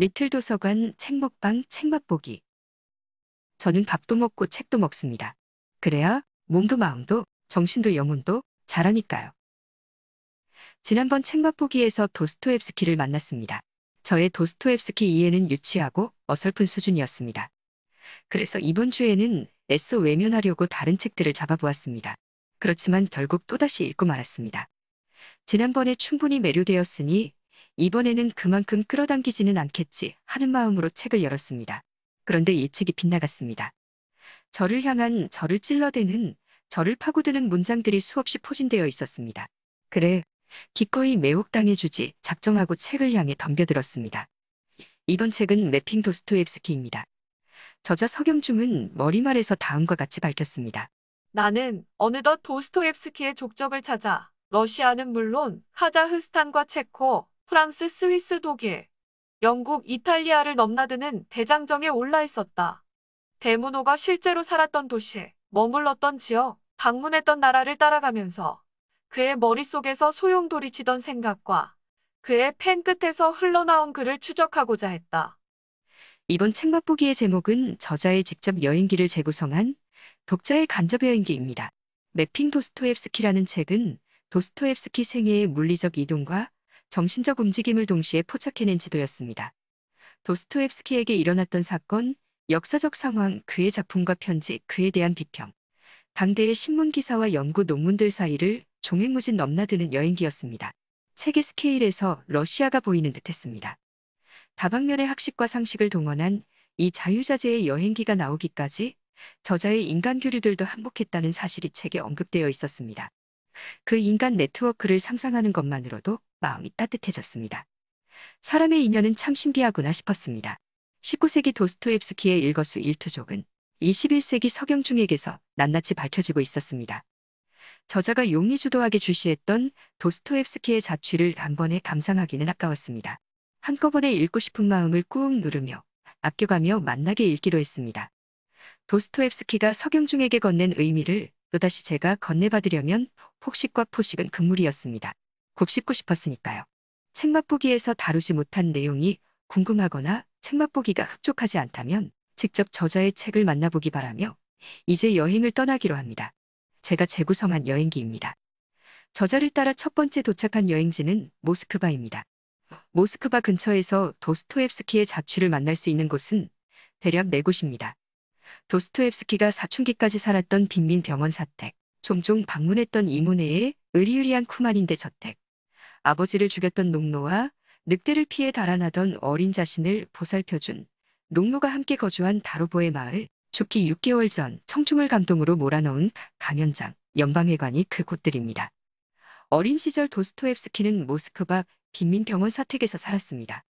리틀 도서관 책 먹방 책 맛보기. 저는 밥도 먹고 책도 먹습니다. 그래야 몸도 마음도 정신도 영혼도 잘하니까요. 지난번 책 맛보기에서 도스토옙스키를 만났습니다. 저의 도스토옙스키 이해는 유치하고 어설픈 수준이었습니다. 그래서 이번 주에는 애써 외면하려고 다른 책들을 잡아보았습니다. 그렇지만 결국 또다시 읽고 말았습니다. 지난번에 충분히 매료되었으니 이번에는 그만큼 끌어당기지는 않겠지 하는 마음으로 책을 열었습니다. 그런데 이 책이 빗나갔습니다. 저를 향한 저를 찔러대는 저를 파고드는 문장들이 수없이 포진되어 있었습니다. 그래, 기꺼이 매혹당해주지 작정하고 책을 향해 덤벼들었습니다. 이번 책은 매핑 도스토옙스키입니다. 저자 서경중은 머리말에서 다음과 같이 밝혔습니다. 나는 어느덧 도스토옙스키의 족적을 찾아 러시아는 물론 카자흐스탄과 체코, 프랑스, 스위스, 독일, 영국, 이탈리아를 넘나드는 대장정에 올라 있었다. 데무노가 실제로 살았던 도시, 머물렀던 지역, 방문했던 나라를 따라가면서 그의 머릿속에서 소용돌이치던 생각과 그의 펜 끝에서 흘러나온 글을 추적하고자 했다. 이번 책 맛보기의 제목은 저자의 직접 여행기를 재구성한 독자의 간접 여행기입니다. 매핑 도스토옙스키라는 책은 도스토옙스키 생애의 물리적 이동과 정신적 움직임을 동시에 포착해낸 지도였습니다. 도스토옙스키에게 일어났던 사건, 역사적 상황, 그의 작품과 편지, 그에 대한 비평, 당대의 신문 기사와 연구 논문들 사이를 종횡무진 넘나드는 여행기였습니다. 책의 스케일에서 러시아가 보이는 듯했습니다. 다방면의 학식과 상식을 동원한 이 자유자재의 여행기가 나오기까지 저자의 인간 교류들도 한몫했다는 사실이 책에 언급되어 있었습니다. 그 인간 네트워크를 상상하는 것만으로도 마음이 따뜻해졌습니다. 사람의 인연은 참 신비하구나 싶었습니다. 19세기 도스토옙스키의 일거수 일투족은 21세기 서경중에게서 낱낱이 밝혀지고 있었습니다. 저자가 용의주도하게 주시했던 도스토옙스키의 자취를 단번에 감상하기는 아까웠습니다. 한꺼번에 읽고 싶은 마음을 꾹 누르며 아껴가며 만나게 읽기로 했습니다. 도스토옙스키가 서경중에게 건넨 의미를 또다시 제가 건네받으려면 폭식과 포식은 금물이었습니다. 곱씹고 싶었으니까요. 책 맛보기에서 다루지 못한 내용이 궁금하거나 책 맛보기가 흡족하지 않다면 직접 저자의 책을 만나보기 바라며 이제 여행을 떠나기로 합니다. 제가 재구성한 여행기입니다. 저자를 따라 첫 번째 도착한 여행지는 모스크바입니다. 모스크바 근처에서 도스토옙스키의 자취를 만날 수 있는 곳은 대략 4곳입니다. 도스토옙스키가 사춘기까지 살았던 빈민병원 사택, 종종 방문했던 이모네의 으리으리한 쿠마린대 저택, 아버지를 죽였던 농노와 늑대를 피해 달아나던 어린 자신을 보살펴준 농노가 함께 거주한 다로보의 마을, 죽기 6개월 전 청중을 감동으로 몰아넣은 강연장, 연방회관이 그 곳들입니다. 어린 시절 도스토옙스키는 모스크바 빈민병원 사택에서 살았습니다.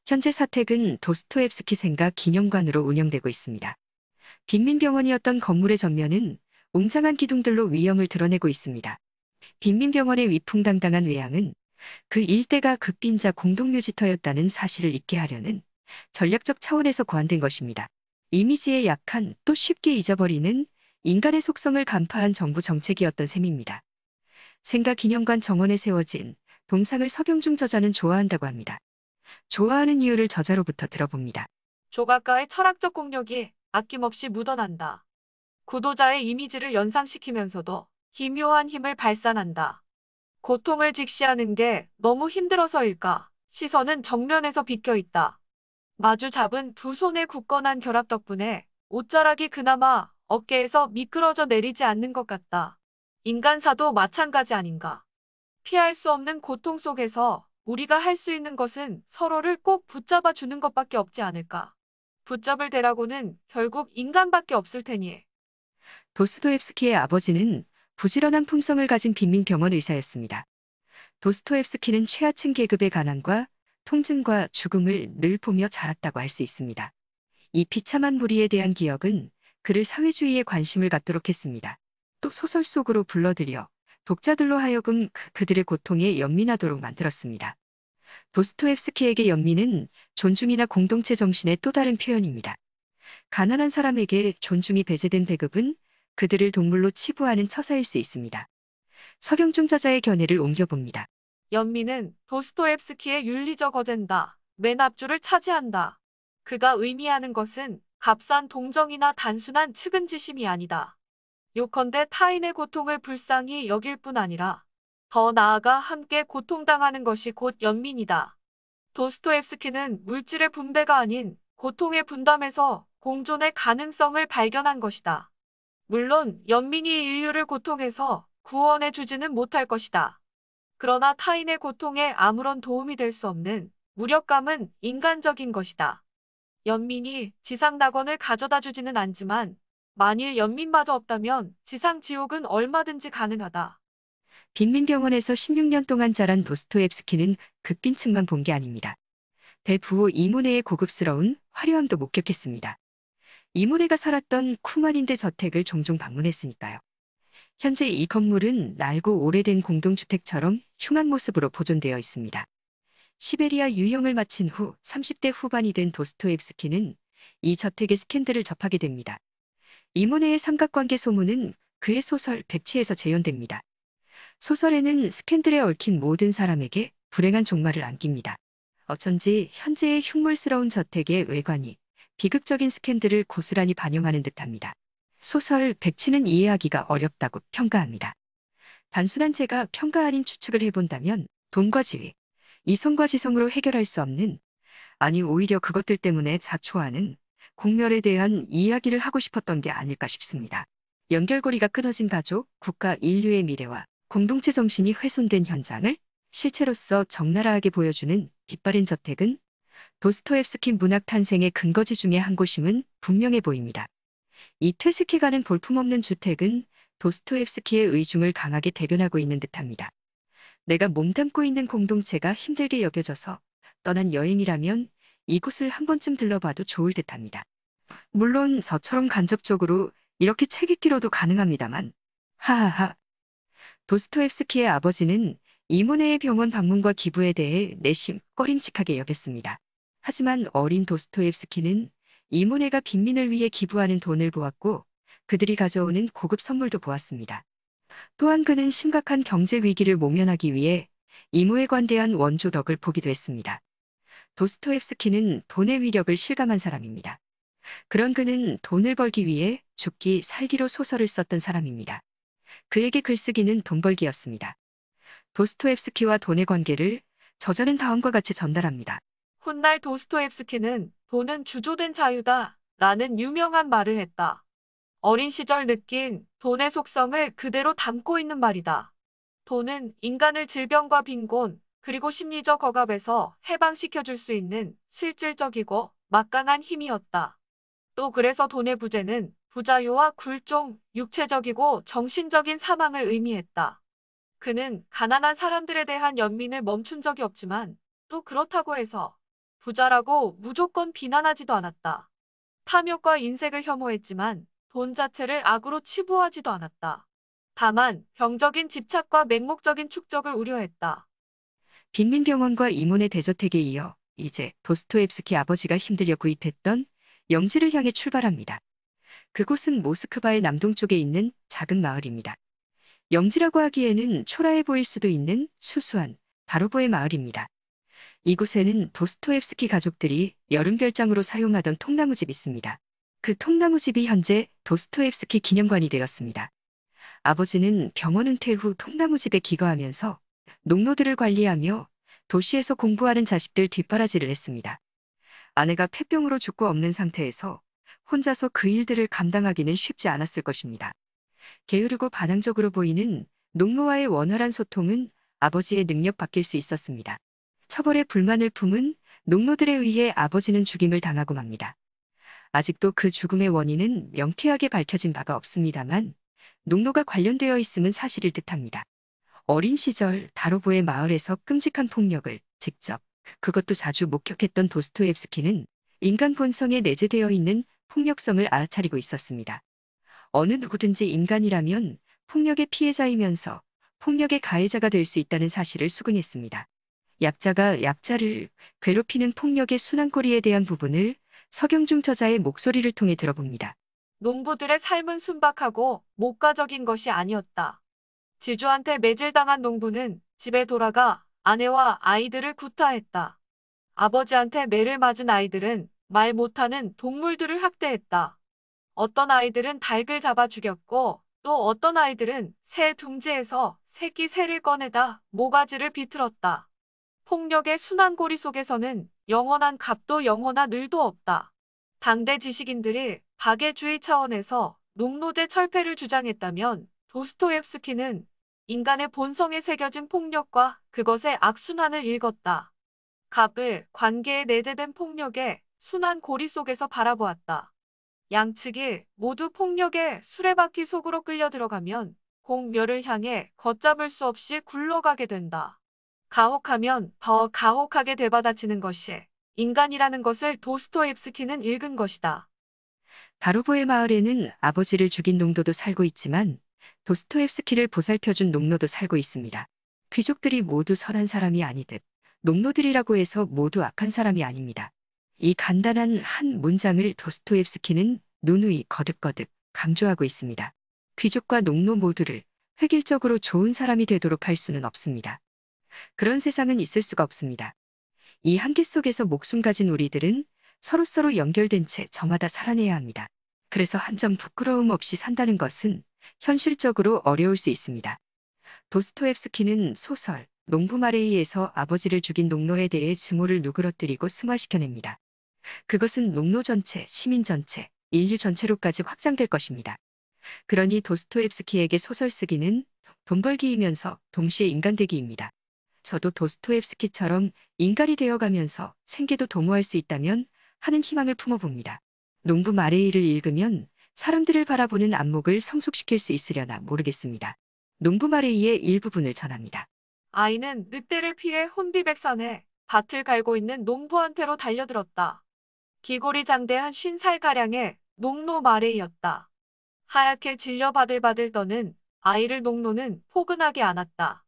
현재 사택은 도스토옙스키 생가 기념관으로 운영되고 있습니다. 빈민병원이었던 건물의 전면은 웅장한 기둥들로 위엄을 드러내고 있습니다. 빈민병원의 위풍당당한 외양은 그 일대가 극빈자 공동묘지터였다는 사실을 잊게 하려는 전략적 차원에서 고안된 것입니다. 이미지에 약한 또 쉽게 잊어버리는 인간의 속성을 간파한 정부 정책이었던 셈입니다. 생가 기념관 정원에 세워진 동상을 서경중 저자는 좋아한다고 합니다. 좋아하는 이유를 저자로부터 들어봅니다. 조각가의 철학적 공력이 아낌없이 묻어난다. 구도자의 이미지를 연상시키면서도 기묘한 힘을 발산한다. 고통을 직시하는 게 너무 힘들어서일까? 시선은 정면에서 비껴 있다. 마주 잡은 두 손의 굳건한 결합 덕분에 옷자락이 그나마 어깨에서 미끄러져 내리지 않는 것 같다. 인간사도 마찬가지 아닌가. 피할 수 없는 고통 속에서 우리가 할 수 있는 것은 서로를 꼭 붙잡아 주는 것밖에 없지 않을까. 붙잡을 대라고는 결국 인간밖에 없을 테니. 도스토옙스키의 아버지는 부지런한 품성을 가진 빈민병원 의사였습니다. 도스토옙스키는 최하층 계급의 가난과 통증과 죽음을 늘 보며 자랐다고 할 수 있습니다. 이 비참한 무리에 대한 기억은 그를 사회주의에 관심을 갖도록 했습니다. 또 소설 속으로 불러들여 독자들로 하여금 그들의 고통에 연민하도록 만들었습니다. 도스토옙스키에게 연민은 존중이나 공동체 정신의 또 다른 표현입니다. 가난한 사람에게 존중이 배제된 배급은 그들을 동물로 치부하는 처사일 수 있습니다. 서경중 저자의 견해를 옮겨봅니다. 연민은 도스토옙스키의 윤리적 어젠다. 맨 앞줄을 차지한다. 그가 의미하는 것은 값싼 동정이나 단순한 측은지심이 아니다. 요컨대 타인의 고통을 불쌍히 여길 뿐 아니라 더 나아가 함께 고통당하는 것이 곧 연민이다. 도스토옙스키는 물질의 분배가 아닌 고통의 분담에서 공존의 가능성을 발견한 것이다. 물론 연민이 인류를 고통에서 구원해 주지는 못할 것이다. 그러나 타인의 고통에 아무런 도움이 될 수 없는 무력감은 인간적인 것이다. 연민이 지상 낙원을 가져다 주지는 않지만 만일 연민마저 없다면 지상 지옥은 얼마든지 가능하다. 빈민병원에서 16년 동안 자란 도스토옙스키는 극빈층만 본 게 아닙니다. 대부호 이모네의 고급스러운 화려함도 목격했습니다. 이모네가 살았던 쿠마린데 저택을 종종 방문했으니까요. 현재 이 건물은 낡고 오래된 공동주택처럼 흉한 모습으로 보존되어 있습니다. 시베리아 유형을 마친 후 30대 후반이 된 도스토옙스키는 이 저택의 스캔들을 접하게 됩니다. 이모네의 삼각관계 소문은 그의 소설 백치에서 재현됩니다. 소설에는 스캔들에 얽힌 모든 사람에게 불행한 종말을 안깁니다. 어쩐지 현재의 흉물스러운 저택의 외관이 비극적인 스캔들을 고스란히 반영하는 듯합니다. 소설 백치는 이해하기가 어렵다고 평가합니다. 단순한 제가 평가 아닌 추측을 해본다면 돈과 지위, 이성과 지성으로 해결할 수 없는, 아니 오히려 그것들 때문에 자초하는 공멸에 대한 이야기를 하고 싶었던 게 아닐까 싶습니다. 연결고리가 끊어진 가족, 국가, 인류의 미래와 공동체 정신이 훼손된 현장을 실체로서 적나라하게 보여주는 빛바랜 저택은 도스토옙스키 문학 탄생의 근거지 중의 한 곳임은 분명해 보입니다. 이 퇴색해가는 볼품없는 주택은 도스토옙스키의 의중을 강하게 대변하고 있는 듯합니다. 내가 몸담고 있는 공동체가 힘들게 여겨져서 떠난 여행이라면 이곳을 한 번쯤 들러봐도 좋을 듯합니다. 물론 저처럼 간접적으로 이렇게 책 읽기로도 가능합니다만. 하하하. 도스토옙스키의 아버지는 이모네의 병원 방문과 기부에 대해 내심 꺼림칙하게 여겼습니다. 하지만 어린 도스토옙스키는 이모네가 빈민을 위해 기부하는 돈을 보았고 그들이 가져오는 고급 선물도 보았습니다. 또한 그는 심각한 경제 위기를 모면하기 위해 이모에 관대한 원조 덕을 보기도 했습니다. 도스토옙스키는 돈의 위력을 실감한 사람입니다. 그런 그는 돈을 벌기 위해 죽기 살기로 소설을 썼던 사람입니다. 그에게 글쓰기는 돈 벌기였습니다. 도스토옙스키와 돈의 관계를 저자는 다음과 같이 전달합니다. 훗날 도스토옙스키는 돈은 주조된 자유다 라는 유명한 말을 했다. 어린 시절 느낀 돈의 속성을 그대로 담고 있는 말이다. 돈은 인간을 질병과 빈곤, 그리고 심리적 억압에서 해방시켜줄 수 있는 실질적이고 막강한 힘이었다. 또 그래서 돈의 부재는 부자유와 굴종, 육체적이고 정신적인 사망을 의미했다. 그는 가난한 사람들에 대한 연민을 멈춘 적이 없지만 또 그렇다고 해서 부자라고 무조건 비난하지도 않았다. 탐욕과 인색을 혐오했지만 돈 자체를 악으로 치부하지도 않았다. 다만 병적인 집착과 맹목적인 축적을 우려했다. 빈민병원과 이모네 대저택에 이어 이제 도스토옙스키 아버지가 힘들여 구입했던 영지를 향해 출발합니다. 그곳은 모스크바의 남동쪽에 있는 작은 마을입니다. 영지라고 하기에는 초라해 보일 수도 있는 수수한 다로보의 마을입니다. 이곳에는 도스토옙스키 가족들이 여름별장으로 사용하던 통나무집이 있습니다. 그 통나무집이 현재 도스토옙스키 기념관이 되었습니다. 아버지는 병원 은퇴 후 통나무집에 기거하면서 농노들을 관리하며 도시에서 공부하는 자식들 뒷바라지를 했습니다. 아내가 폐병으로 죽고 없는 상태에서 혼자서 그 일들을 감당하기는 쉽지 않았을 것입니다. 게으르고 반항적으로 보이는 농노와의 원활한 소통은 아버지의 능력 밖일 수 있었습니다. 처벌에 불만을 품은 농노들에 의해 아버지는 죽임을 당하고 맙니다. 아직도 그 죽음의 원인은 명쾌하게 밝혀진 바가 없습니다만 농노가 관련되어 있음은 사실일 듯합니다. 어린 시절 다로보의 마을에서 끔찍한 폭력을 직접, 그것도 자주 목격했던 도스토옙스키는 인간 본성에 내재되어 있는 폭력성을 알아차리고 있었습니다. 어느 누구든지 인간이라면 폭력의 피해자이면서 폭력의 가해자가 될 수 있다는 사실을 수긍했습니다. 약자가 약자를 괴롭히는 폭력의 순환고리에 대한 부분을 서경중 저자의 목소리를 통해 들어봅니다. 농부들의 삶은 순박하고 목가적인 것이 아니었다. 지주한테 매질당한 농부는 집에 돌아가 아내와 아이들을 구타했다. 아버지한테 매를 맞은 아이들은 말 못하는 동물들을 학대했다. 어떤 아이들은 닭을 잡아 죽였고 또 어떤 아이들은 새 둥지에서 새끼 새를 꺼내다 모가지를 비틀었다. 폭력의 순환고리 속에서는 영원한 갑도 영원한 을도 없다. 당대 지식인들이 박애주의 차원에서 농노제 철폐를 주장했다면 도스토옙스키는 인간의 본성에 새겨진 폭력과 그것의 악순환을 읽었다. 갑을 관계에 내재된 폭력의 순환고리 속에서 바라보았다. 양측이 모두 폭력의 수레바퀴 속으로 끌려 들어가면 공멸을 향해 걷잡을 수 없이 굴러가게 된다. 가혹하면 더 가혹하게 되받아치는 것이 인간이라는 것을 도스토옙스키는 읽은 것이다. 다루보의 마을에는 아버지를 죽인 농도도 살고 있지만 도스토옙스키를 보살펴준 농노도 살고 있습니다. 귀족들이 모두 선한 사람이 아니듯 농노들이라고 해서 모두 악한 사람이 아닙니다. 이 간단한 한 문장을 도스토옙스키는 누누이 거듭거듭 강조하고 있습니다. 귀족과 농노 모두를 획일적으로 좋은 사람이 되도록 할 수는 없습니다. 그런 세상은 있을 수가 없습니다. 이 한계 속에서 목숨 가진 우리들은 서로서로 연결된 채 저마다 살아내야 합니다. 그래서 한 점 부끄러움 없이 산다는 것은 현실적으로 어려울 수 있습니다. 도스토옙스키는 소설 농부마레이에서 아버지를 죽인 농노에 대해 증오를 누그러뜨리고 승화시켜냅니다. 그것은 농노 전체, 시민 전체, 인류 전체로까지 확장될 것입니다. 그러니 도스토옙스키에게 소설 쓰기는 돈 벌기이면서 동시에 인간되기입니다. 저도 도스토옙스키처럼 인간이 되어가면서 생계도 도모할 수 있다면 하는 희망을 품어봅니다. 농부 마레이를 읽으면 사람들을 바라보는 안목을 성숙시킬 수 있으려나 모르겠습니다. 농부 마레이의 일부분을 전합니다. 아이는 늑대를 피해 혼비백산에 밭을 갈고 있는 농부한테로 달려들었다. 기골이 장대한 50살가량의 농노 마레이였다. 하얗게 질려 바들바들 떠는 아이를 농노는 포근하게 안았다.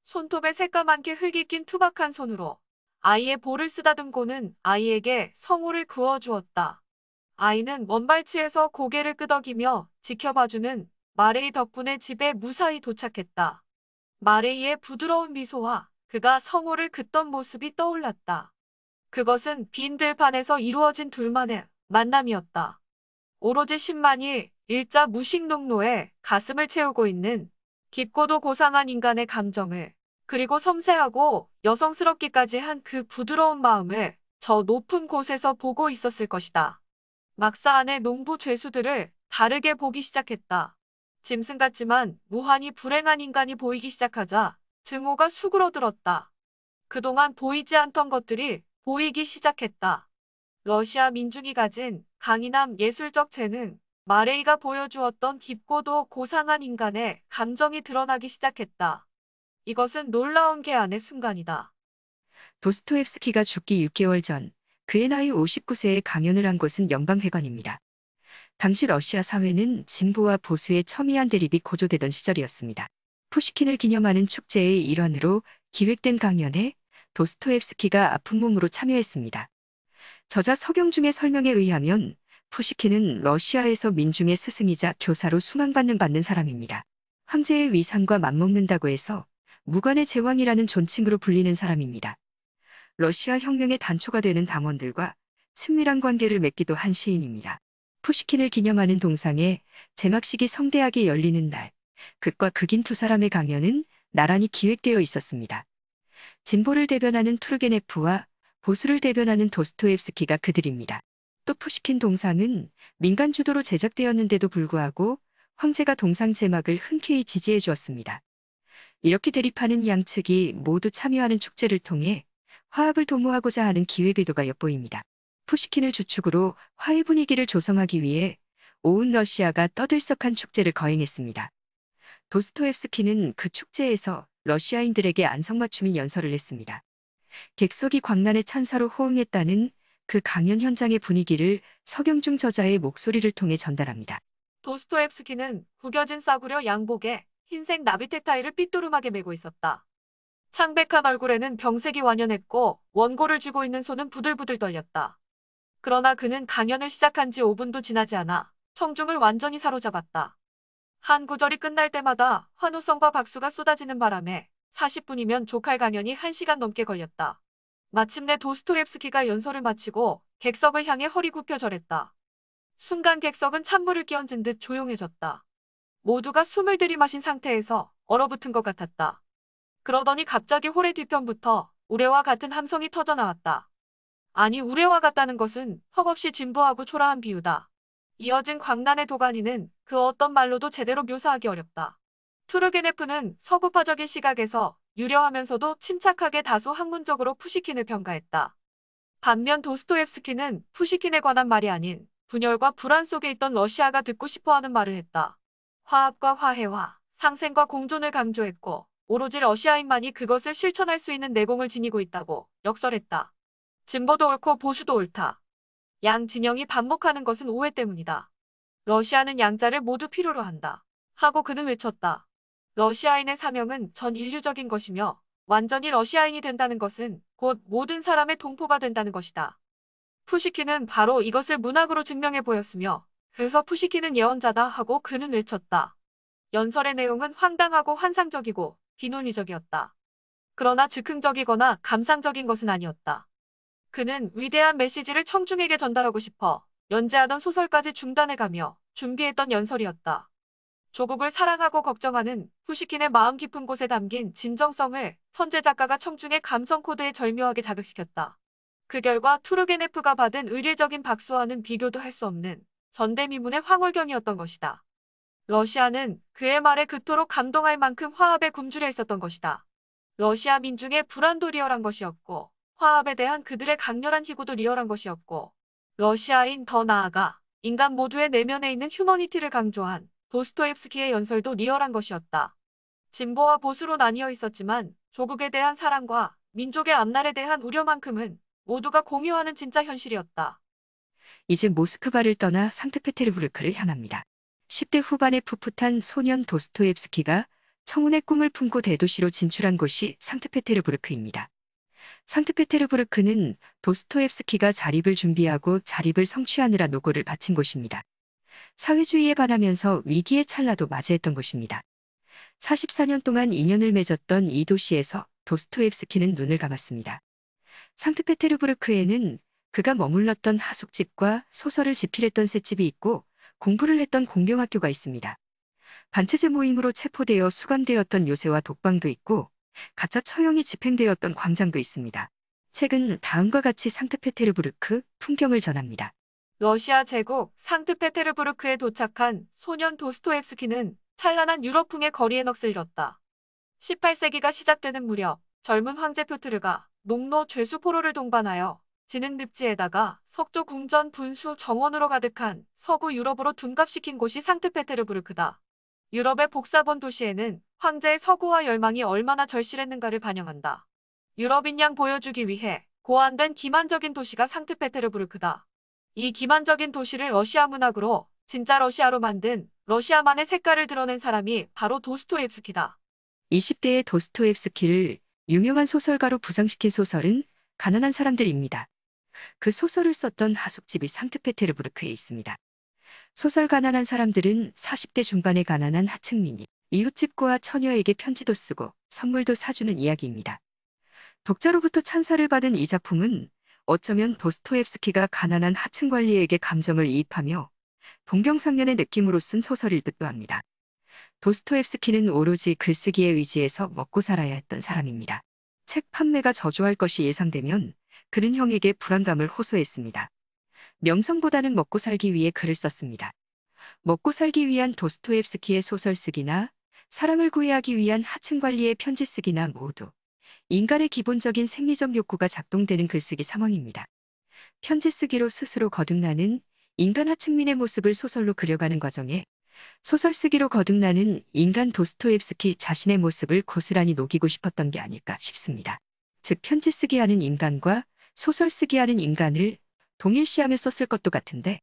손톱에 새까맣게 흙이 낀 투박한 손으로 아이의 볼을 쓰다듬고는 아이에게 성호를 그어주었다. 아이는 먼발치에서 고개를 끄덕이며 지켜봐주는 마레이 덕분에 집에 무사히 도착했다. 마레이의 부드러운 미소와 그가 성호를 긋던 모습이 떠올랐다. 그것은 빈 들판에서 이루어진 둘만의 만남이었다. 오로지 10만이 일자 무식농노의 가슴을 채우고 있는 깊고도 고상한 인간의 감정을, 그리고 섬세하고 여성스럽기까지 한 그 부드러운 마음을 저 높은 곳에서 보고 있었을 것이다. 막사 안의 농부 죄수들을 다르게 보기 시작했다. 짐승 같지만 무한히 불행한 인간이 보이기 시작하자 증오가 수그러들었다. 그동안 보이지 않던 것들이 보이기 시작했다. 러시아 민중이 가진 강인함, 예술적 재능, 마레이가 보여주었던 깊고도 고상한 인간의 감정이 드러나기 시작했다. 이것은 놀라운 개안의 순간이다. 도스토옙스키가 죽기 6개월 전 그의 나이 59세에 강연을 한 곳은 연방회관입니다. 당시 러시아 사회는 진보와 보수의 첨예한 대립이 고조되던 시절이었습니다. 푸시킨을 기념하는 축제의 일환으로 기획된 강연에 도스토옙스키가 아픈 몸으로 참여했습니다. 저자 서경중의 설명에 의하면 푸시킨은 러시아에서 민중의 스승이자 교사로 받는 사람입니다. 황제의 위상과 맞먹는다고 해서 무관의 제왕이라는 존칭으로 불리는 사람입니다. 러시아 혁명의 단초가 되는 당원들과 친밀한 관계를 맺기도 한 시인입니다. 푸시킨을 기념하는 동상에 제막식이 성대하게 열리는 날, 극과 극인 두 사람의 강연은 나란히 기획되어 있었습니다. 진보를 대변하는 투르게네프와 보수를 대변하는 도스토옙스키가 그들입니다. 또 푸시킨 동상은 민간 주도로 제작되었는데도 불구하고 황제가 동상 제막을 흔쾌히 지지해 주었습니다. 이렇게 대립하는 양측이 모두 참여하는 축제를 통해 화합을 도모하고자 하는 기획 의도가 엿보입니다. 푸시킨을 주축으로 화해 분위기를 조성하기 위해 온 러시아가 떠들썩한 축제를 거행했습니다. 도스토옙스키는 그 축제에서 러시아인들에게 안성맞춤인 연설을 했습니다. 객석이 광란의 찬사로 호응했다는 그 강연 현장의 분위기를 서경중 저자의 목소리를 통해 전달합니다. 도스토옙스키는 구겨진 싸구려 양복에 흰색 나비텍타이를 삐뚤음하게 메고 있었다. 창백한 얼굴에는 병색이 완연했고 원고를 쥐고 있는 손은 부들부들 떨렸다. 그러나 그는 강연을 시작한 지 5분도 지나지 않아 청중을 완전히 사로잡았다. 한 구절이 끝날 때마다 환호성과 박수가 쏟아지는 바람에 40분이면 족할 강연이 1시간 넘게 걸렸다. 마침내 도스토옙스키가 연설을 마치고 객석을 향해 허리 굽혀 절했다. 순간 객석은 찬물을 끼얹은 듯 조용해졌다. 모두가 숨을 들이마신 상태에서 얼어붙은 것 같았다. 그러더니 갑자기 홀의 뒤편부터 우레와 같은 함성이 터져나왔다. 아니, 우레와 같다는 것은 턱없이 진부하고 초라한 비유다. 이어진 광란의 도가니는 그 어떤 말로도 제대로 묘사하기 어렵다. 투르게네프는 서구파적인 시각에서 유려하면서도 침착하게 다소 학문적으로 푸시킨을 평가했다. 반면 도스토옙스키는 푸시킨에 관한 말이 아닌 분열과 불안 속에 있던 러시아가 듣고 싶어하는 말을 했다. 화합과 화해와 상생과 공존을 강조했고 오로지 러시아인만이 그것을 실천할 수 있는 내공을 지니고 있다고 역설했다. 진보도 옳고 보수도 옳다. 양 진영이 반목하는 것은 오해 때문이다. 러시아는 양자를 모두 필요로 한다. 하고 그는 외쳤다. 러시아인의 사명은 전 인류적인 것이며 완전히 러시아인이 된다는 것은 곧 모든 사람의 동포가 된다는 것이다. 푸시킨은 바로 이것을 문학으로 증명해 보였으며 그래서 푸시킨은 예언자다 하고 그는 외쳤다. 연설의 내용은 황당하고 환상적이고 비논리적이었다. 그러나 즉흥적이거나 감상적인 것은 아니었다. 그는 위대한 메시지를 청중에게 전달하고 싶어 연재하던 소설까지 중단해가며 준비했던 연설이었다. 조국을 사랑하고 걱정하는 푸시킨의 마음 깊은 곳에 담긴 진정성을 천재 작가가 청중의 감성 코드에 절묘하게 자극시켰다. 그 결과 투르게네프가 받은 의례적인 박수와는 비교도 할 수 없는 전대미문의 황홀경이었던 것이다. 러시아는 그의 말에 그토록 감동할 만큼 화합에 굶주려 있었던 것이다. 러시아 민중의 불안도 리얼한 것이었고 화합에 대한 그들의 강렬한 희구도 리얼한 것이었고 러시아인 더 나아가 인간 모두의 내면에 있는 휴머니티를 강조한 도스토옙스키의 연설도 리얼한 것이었다. 진보와 보수로 나뉘어 있었지만 조국에 대한 사랑과 민족의 앞날에 대한 우려만큼은 모두가 공유하는 진짜 현실이었다. 이제 모스크바를 떠나 상트페테르부르크를 향합니다. 10대 후반의 풋풋한 소년 도스토옙스키가 청운의 꿈을 품고 대도시로 진출한 곳이 상트페테르부르크입니다. 상트페테르부르크는 도스토옙스키가 자립을 준비하고 자립을 성취하느라 노고를 바친 곳입니다. 사회주의에 반하면서 위기의 찰나도 맞이했던 곳입니다. 44년 동안 인연을 맺었던 이 도시에서 도스토옙스키는 눈을 감았습니다. 상트페테르부르크에는 그가 머물렀던 하숙집과 소설을 집필했던 셋집이 있고 공부를 했던 공명학교가 있습니다. 반체제 모임으로 체포되어 수감되었던 요새와 독방도 있고 가짜 처형이 집행되었던 광장도 있습니다. 책은 다음과 같이 상트페테르부르크 풍경을 전합니다. 러시아 제국 상트페테르부르크에 도착한 소년 도스토옙스키는 찬란한 유럽풍의 거리에 넋을 잃었다. 18세기가 시작되는 무렵 젊은 황제 표트르가 농노 죄수 포로를 동반하여 지능 늪지에다가 석조 궁전 분수 정원으로 가득한 서구 유럽으로 둔갑시킨 곳이 상트페테르부르크다. 유럽의 복사본 도시에는 황제의 서구화 열망이 얼마나 절실했는가를 반영한다. 유럽인 양 보여주기 위해 고안된 기만적인 도시가 상트페테르부르크다. 이 기만적인 도시를 러시아 문학으로 진짜 러시아로 만든 러시아만의 색깔을 드러낸 사람이 바로 도스토옙스키다. 20대의 도스토옙스키를 유명한 소설가로 부상시킨 소설은 가난한 사람들입니다. 그 소설을 썼던 하숙집이 상트페테르부르크에 있습니다. 소설 가난한 사람들은 40대 중반의 가난한 하층민이 이웃집과 처녀에게 편지도 쓰고 선물도 사주는 이야기입니다. 독자로부터 찬사를 받은 이 작품은 어쩌면 도스토옙스키가 가난한 하층 관리에게 감정을 이입하며 동병상련의 느낌으로 쓴 소설일 듯도 합니다. 도스토옙스키는 오로지 글쓰기에 의지해서 먹고 살아야 했던 사람입니다. 책 판매가 저조할 것이 예상되면 그는 형에게 불안감을 호소했습니다. 명성보다는 먹고 살기 위해 글을 썼습니다. 먹고 살기 위한 도스토옙스키의 소설 쓰기나 사랑을 구애하기 위한 하층 관리의 편지 쓰기나 모두 인간의 기본적인 생리적 욕구가 작동되는 글쓰기 상황입니다. 편지 쓰기로 스스로 거듭나는 인간 하층민의 모습을 소설로 그려가는 과정에 소설 쓰기로 거듭나는 인간 도스토옙스키 자신의 모습을 고스란히 녹이고 싶었던 게 아닐까 싶습니다. 즉 편지 쓰기 하는 인간과 소설 쓰기 하는 인간을 동일시하며 썼을 것도 같은데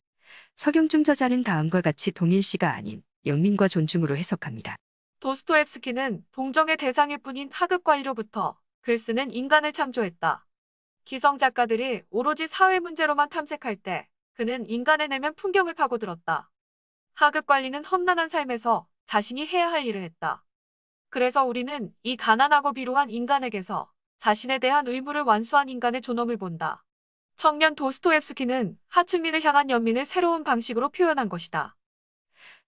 서경중 저자는 다음과 같이 동일시가 아닌 영민과 존중으로 해석합니다. 도스토옙스키는 동정의 대상일 뿐인 하급 관리로부터 글 쓰는 인간을 창조했다. 기성 작가들이 오로지 사회 문제로만 탐색할 때 그는 인간의 내면 풍경을 파고들었다. 하급 관리는 험난한 삶에서 자신이 해야 할 일을 했다. 그래서 우리는 이 가난하고 비루한 인간에게서 자신에 대한 의무를 완수한 인간의 존엄을 본다. 청년 도스토옙스키는 하층민을 향한 연민을 새로운 방식으로 표현한 것이다.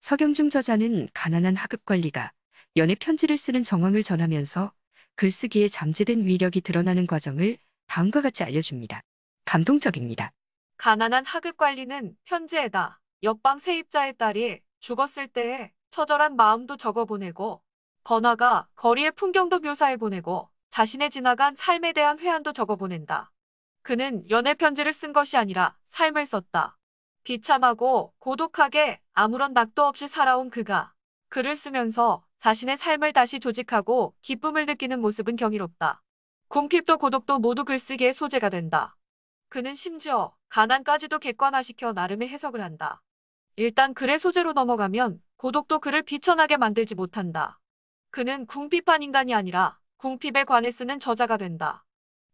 서경중 저자는 가난한 하급 관리가 연애 편지를 쓰는 정황을 전하면서 글쓰기에 잠재된 위력이 드러나는 과정을 다음과 같이 알려줍니다. 감동적입니다. 가난한 하급 관리는 편지에다 옆방 세입자의 딸이 죽었을 때의 처절한 마음도 적어보내고 번화가 거리의 풍경도 묘사해보내고 자신의 지나간 삶에 대한 회한도 적어보낸다. 그는 연애 편지를 쓴 것이 아니라 삶을 썼다. 비참하고 고독하게 아무런 낙도 없이 살아온 그가 글을 쓰면서 자신의 삶을 다시 조직하고 기쁨을 느끼는 모습은 경이롭다. 궁핍도 고독도 모두 글쓰기의 소재가 된다. 그는 심지어 가난까지도 객관화시켜 나름의 해석을 한다. 일단 글의 소재로 넘어가면 고독도 그를 비천하게 만들지 못한다. 그는 궁핍한 인간이 아니라 궁핍에 관해 쓰는 저자가 된다.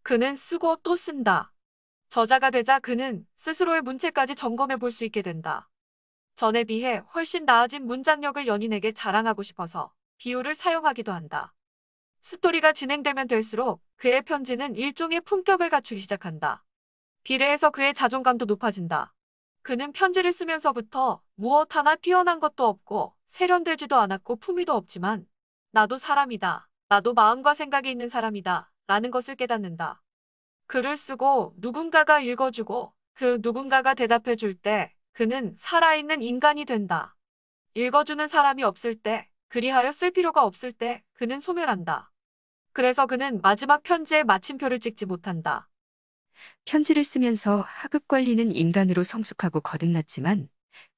그는 쓰고 또 쓴다. 저자가 되자 그는 스스로의 문체까지 점검해 볼 수 있게 된다. 전에 비해 훨씬 나아진 문장력을 연인에게 자랑하고 싶어서 비유를 사용하기도 한다. 스토리가 진행되면 될수록 그의 편지는 일종의 품격을 갖추기 시작한다. 비례해서 그의 자존감도 높아진다. 그는 편지를 쓰면서부터 무엇 하나 뛰어난 것도 없고 세련되지도 않았고 품위도 없지만 나도 사람이다. 나도 마음과 생각이 있는 사람이다. 라는 것을 깨닫는다. 글을 쓰고 누군가가 읽어주고 그 누군가가 대답해줄 때 그는 살아있는 인간이 된다. 읽어주는 사람이 없을 때, 그리하여 쓸 필요가 없을 때 그는 소멸한다. 그래서 그는 마지막 편지에 마침표를 찍지 못한다. 편지를 쓰면서 하급 관리는 인간으로 성숙하고 거듭났지만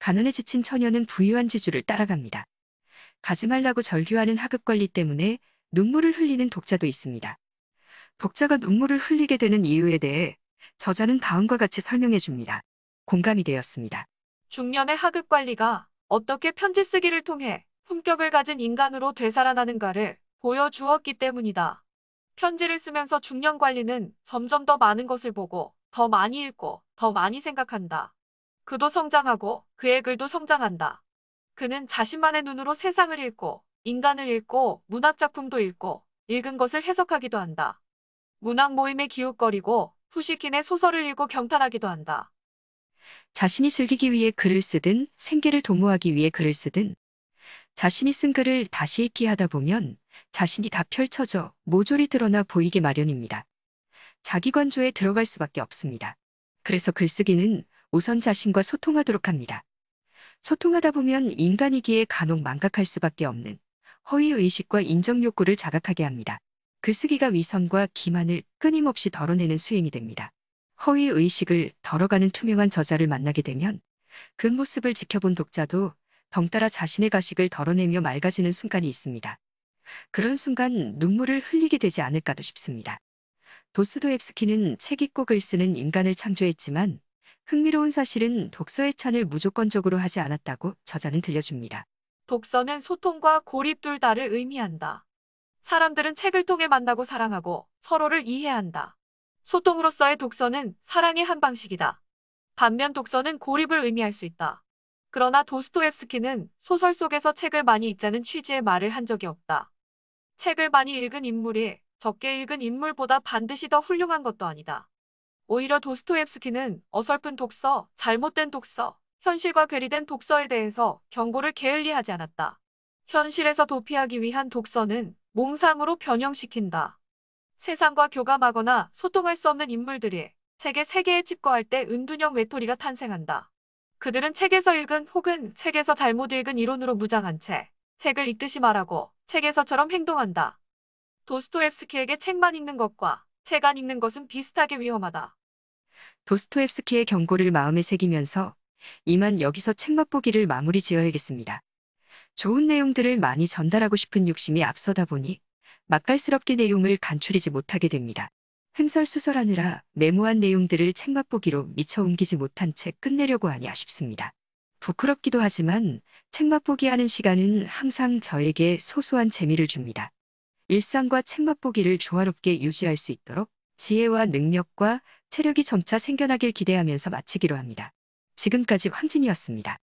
가난에 지친 처녀는 부유한 지주를 따라갑니다. 가지 말라고 절규하는 하급 관리 때문에 눈물을 흘리는 독자도 있습니다. 독자가 눈물을 흘리게 되는 이유에 대해 저자는 다음과 같이 설명해 줍니다. 공감이 되었습니다. 중년의 하급 관리가 어떻게 편지 쓰기를 통해 품격을 가진 인간으로 되살아나는가를 보여주었기 때문이다. 편지를 쓰면서 중년 관리는 점점 더 많은 것을 보고 더 많이 읽고 더 많이 생각한다. 그도 성장하고 그의 글도 성장한다. 그는 자신만의 눈으로 세상을 읽고 인간을 읽고 문학작품도 읽고 읽은 것을 해석하기도 한다. 문학 모임에 기웃거리고 푸시킨의 소설을 읽고 경탄하기도 한다. 자신이 즐기기 위해 글을 쓰든 생계를 도모하기 위해 글을 쓰든 자신이 쓴 글을 다시 읽기 하다 보면 자신이 다 펼쳐져 모조리 드러나 보이게 마련입니다. 자기 관조에 들어갈 수밖에 없습니다. 그래서 글쓰기는 우선 자신과 소통하도록 합니다. 소통하다 보면 인간이기에 간혹 망각할 수밖에 없는 허위의식과 인정욕구를 자각하게 합니다. 글쓰기가 위선과 기만을 끊임없이 덜어내는 수행이 됩니다. 허위의식을 덜어가는 투명한 저자를 만나게 되면 그 모습을 지켜본 독자도 덩달아 자신의 가식을 덜어내며 맑아지는 순간이 있습니다. 그런 순간 눈물을 흘리게 되지 않을까도 싶습니다. 도스토옙스키는 책 읽고 글 쓰는 인간을 창조했지만 흥미로운 사실은 독서의 찬을 무조건적으로 하지 않았다고 저자는 들려줍니다. 독서는 소통과 고립 둘 다를 의미한다. 사람들은 책을 통해 만나고 사랑하고 서로를 이해한다. 소통으로서의 독서는 사랑의 한 방식이다. 반면 독서는 고립을 의미할 수 있다. 그러나 도스토옙스키는 소설 속에서 책을 많이 읽자는 취지의 말을 한 적이 없다. 책을 많이 읽은 인물이 적게 읽은 인물보다 반드시 더 훌륭한 것도 아니다. 오히려 도스토옙스키는 어설픈 독서, 잘못된 독서, 현실과 괴리된 독서에 대해서 경고를 게을리하지 않았다. 현실에서 도피하기 위한 독서는 몽상으로 변형시킨다. 세상과 교감하거나 소통할 수 없는 인물들이 책의 세계에 집거할 때 은둔형 외톨이가 탄생한다. 그들은 책에서 읽은 혹은 책에서 잘못 읽은 이론으로 무장한 채 책을 읽듯이 말하고 책에서처럼 행동한다. 도스토옙스키에게 책만 읽는 것과 책 안 읽는 것은 비슷하게 위험하다. 도스토옙스키의 경고를 마음에 새기면서 이만 여기서 책 맛보기를 마무리 지어야겠습니다. 좋은 내용들을 많이 전달하고 싶은 욕심이 앞서다 보니 맛깔스럽게 내용을 간추리지 못하게 됩니다. 횡설수설하느라 메모한 내용들을 책 맛보기로 미처 옮기지 못한 채 끝내려고 하니 아쉽습니다. 부끄럽기도 하지만 책 맛보기 하는 시간은 항상 저에게 소소한 재미를 줍니다. 일상과 책 맛보기를 조화롭게 유지할 수 있도록 지혜와 능력과 체력이 점차 생겨나길 기대하면서 마치기로 합니다. 지금까지 황진이었습니다.